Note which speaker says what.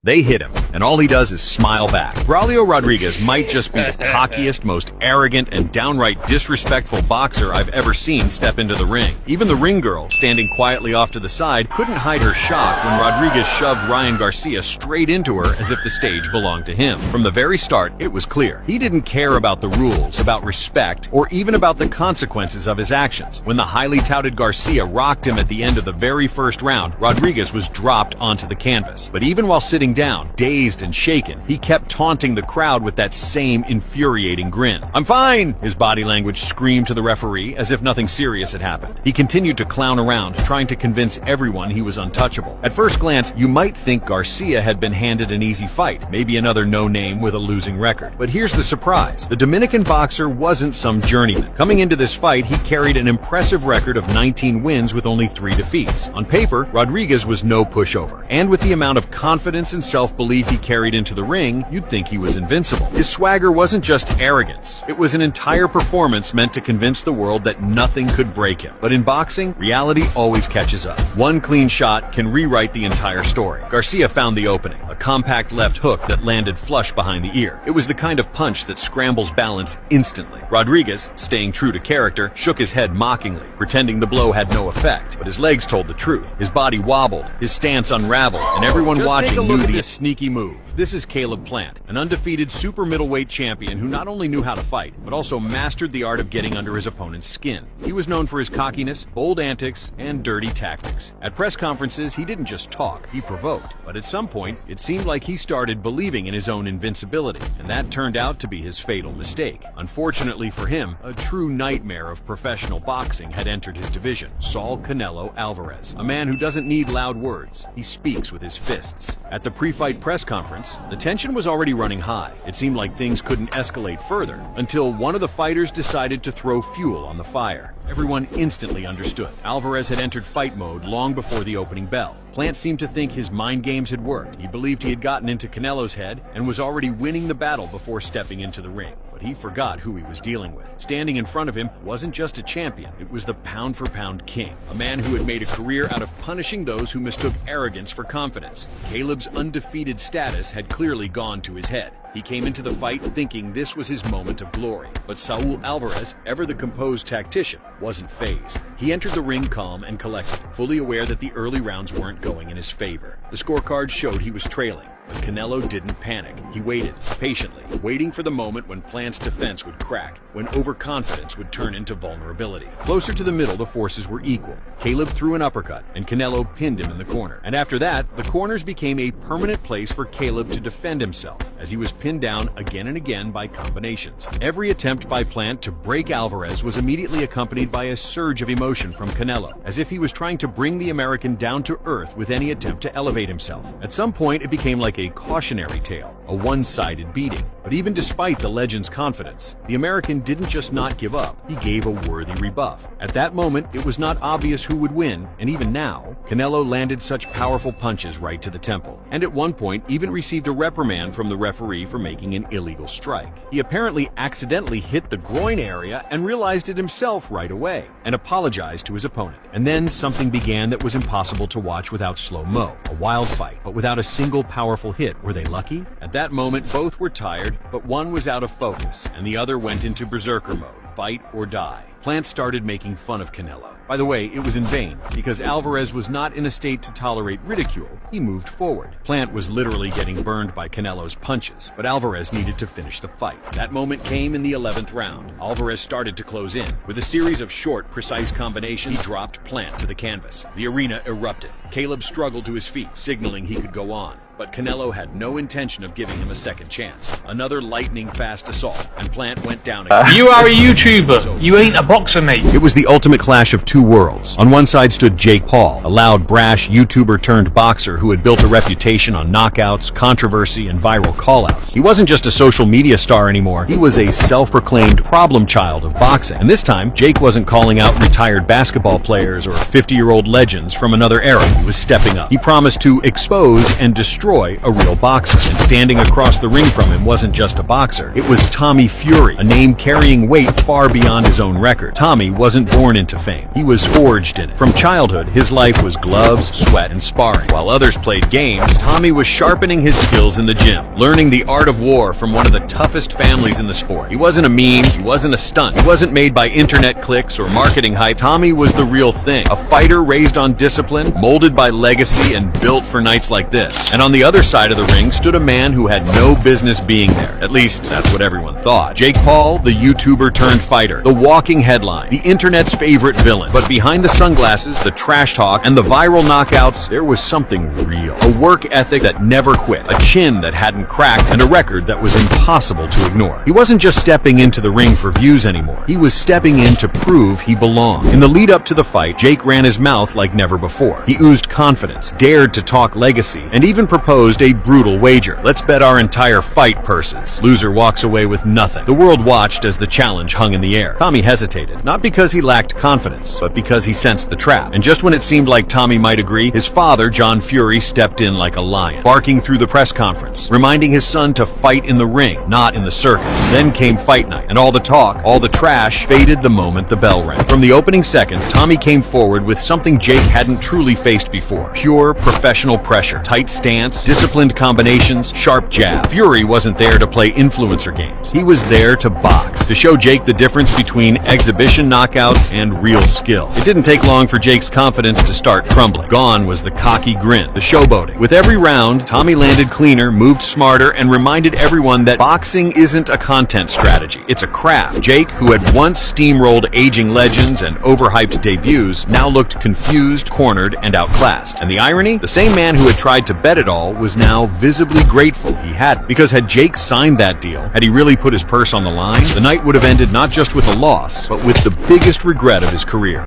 Speaker 1: They hit him, and all he does is smile back. Braulio Rodriguez might just be the cockiest, most arrogant, and downright disrespectful boxer I've ever seen step into the ring. Even the ring girl, standing quietly off to the side, couldn't hide her shock when Rodriguez shoved Ryan Garcia straight into her as if the stage belonged to him. From the very start, it was clear. He didn't care about the rules, about respect, or even about the consequences of his actions. When the highly touted Garcia rocked him at the end of the very first round, Rodriguez was dropped onto the canvas. But even while sitting down, dazed and shaken, he kept taunting the crowd with that same infuriating grin. "I'm fine!" his body language screamed to the referee as if nothing serious had happened. He continued to clown around, trying to convince everyone he was untouchable. At first glance, you might think Garcia had been handed an easy fight, maybe another no-name with a losing record. But here's the surprise. The Dominican boxer wasn't some journeyman. Coming into this fight, he carried an impressive record of 19 wins with only 3 defeats. On paper, Rodriguez was no pushover. And with the amount of confidence and self-belief he carried into the ring, you'd think he was invincible. His swagger wasn't just arrogance. It was an entire performance meant to convince the world that nothing could break him. But in boxing, reality always catches up. One clean shot can rewrite the entire story. Garcia found the opening, a compact left hook that landed flush behind the ear. It was the kind of punch that scrambles balance instantly. Rodriguez, staying true to character, shook his head mockingly, pretending the blow had no effect. But his legs told the truth. His body wobbled, his stance unraveled, and everyone watching knew the sneaky move. This is Caleb Plant, an undefeated super middleweight champion who not only knew how to fight, but also mastered the art of getting under his opponent's skin. He was known for his cockiness, bold antics, and dirty tactics. At press conferences, he didn't just talk, he provoked. But at some point, it seemed like he started believing in his own invincibility, and that turned out to be his fatal mistake. Unfortunately for him, a true nightmare of professional boxing had entered his division, Saul Canelo Alvarez, a man who doesn't need loud words. He speaks with his fists. At the pre-fight press conference, the tension was already running high. It seemed like things couldn't escalate further until one of the fighters decided to throw fuel on the fire. Everyone instantly understood. Alvarez had entered fight mode long before the opening bell. Plant seemed to think his mind games had worked. He believed he had gotten into Canelo's head and was already winning the battle before stepping into the ring. But he forgot who he was dealing with. Standing in front of him wasn't just a champion, it was the pound-for-pound king, a man who had made a career out of punishing those who mistook arrogance for confidence. Caleb's undefeated status had clearly gone to his head. He came into the fight thinking this was his moment of glory. But Saul Alvarez, ever the composed tactician, wasn't fazed. He entered the ring calm and collected, fully aware that the early rounds weren't going in his favor. The scorecard showed he was trailing, but Canelo didn't panic. He waited, patiently, waiting for the moment when Plant's defense would crack, when overconfidence would turn into vulnerability. Closer to the middle, the forces were equal. Caleb threw an uppercut, and Canelo pinned him in the corner. And after that, the corners became a permanent place for Caleb to defend himself, as he was pinned down again and again by combinations. Every attempt by Plant to break Alvarez was immediately accompanied by a surge of emotion from Canelo, as if he was trying to bring the American down to earth with any attempt to elevate himself. At some point, it became like a cautionary tale, a one-sided beating. But even despite the legend's confidence, the American didn't just not give up, he gave a worthy rebuff. At that moment, it was not obvious who would win, and even now, Canelo landed such powerful punches right to the temple, and at one point even received a reprimand from the referee for making an illegal strike. He apparently accidentally hit the groin area and realized it himself right away, and apologized to his opponent. And then something began that was impossible to watch without slow-mo, a wild fight, but without a single powerful hit. Were they lucky? At that moment, both were tired, but one was out of focus, and the other went into berserker mode, fight or die. Plant started making fun of Canelo. By the way, it was in vain, because Alvarez was not in a state to tolerate ridicule. He moved forward. Plant was literally getting burned by Canelo's punches, but Alvarez needed to finish the fight. That moment came in the 11th round. Alvarez started to close in. With a series of short, precise combinations, he dropped Plant to the canvas. The arena erupted. Caleb struggled to his feet, signaling he could go on. But Canelo had no intention of giving him a second chance. Another lightning-fast assault, and Plant went down again.
Speaker 2: You are a YouTuber. You ain't a boxer, mate.
Speaker 1: It was the ultimate clash of two worlds. On one side stood Jake Paul, a loud, brash YouTuber-turned-boxer who had built a reputation on knockouts, controversy, and viral call-outs. He wasn't just a social media star anymore. He was a self-proclaimed problem child of boxing. And this time, Jake wasn't calling out retired basketball players or 50-year-old legends from another era. He was stepping up. He promised to expose and destroy destroy a real boxer. And standing across the ring from him wasn't just a boxer. It was Tommy Fury, a name carrying weight far beyond his own record. Tommy wasn't born into fame. He was forged in it. From childhood, his life was gloves, sweat, and sparring. While others played games, Tommy was sharpening his skills in the gym, learning the art of war from one of the toughest families in the sport. He wasn't a meme, he wasn't a stunt, he wasn't made by internet clicks or marketing hype. Tommy was the real thing, a fighter raised on discipline, molded by legacy, and built for nights like this. And on the other side of the ring stood a man who had no business being there. At least, that's what everyone thought. Jake Paul, the YouTuber turned fighter, the walking headline, the internet's favorite villain. But behind the sunglasses, the trash talk, and the viral knockouts, there was something real. A work ethic that never quit, a chin that hadn't cracked, and a record that was impossible to ignore. He wasn't just stepping into the ring for views anymore. He was stepping in to prove he belonged. In the lead up to the fight, Jake ran his mouth like never before. He oozed confidence, dared to talk legacy, and even proposed a brutal wager. Let's bet our entire fight purses. Loser walks away with nothing. The world watched as the challenge hung in the air. Tommy hesitated, not because he lacked confidence, but because he sensed the trap. And just when it seemed like Tommy might agree, his father, John Fury, stepped in like a lion, barking through the press conference, reminding his son to fight in the ring, not in the circus. Then came fight night, and all the talk, all the trash, faded the moment the bell rang. From the opening seconds, Tommy came forward with something Jake hadn't truly faced before. Pure professional pressure, tight stance, disciplined combinations, sharp jab. Fury wasn't there to play influencer games. He was there to box, to show Jake the difference between exhibition knockouts and real skill. It didn't take long for Jake's confidence to start crumbling. Gone was the cocky grin, the showboating. With every round, Tommy landed cleaner, moved smarter, and reminded everyone that boxing isn't a content strategy. It's a craft. Jake, who had once steamrolled aging legends and overhyped debuts, now looked confused, cornered, and outclassed. And the irony? The same man who had tried to bet it all was now visibly grateful he hadn't. Because had Jake signed that deal, had he really put his purse on the line, the night would have ended not just with a loss, but with the biggest regret of his career.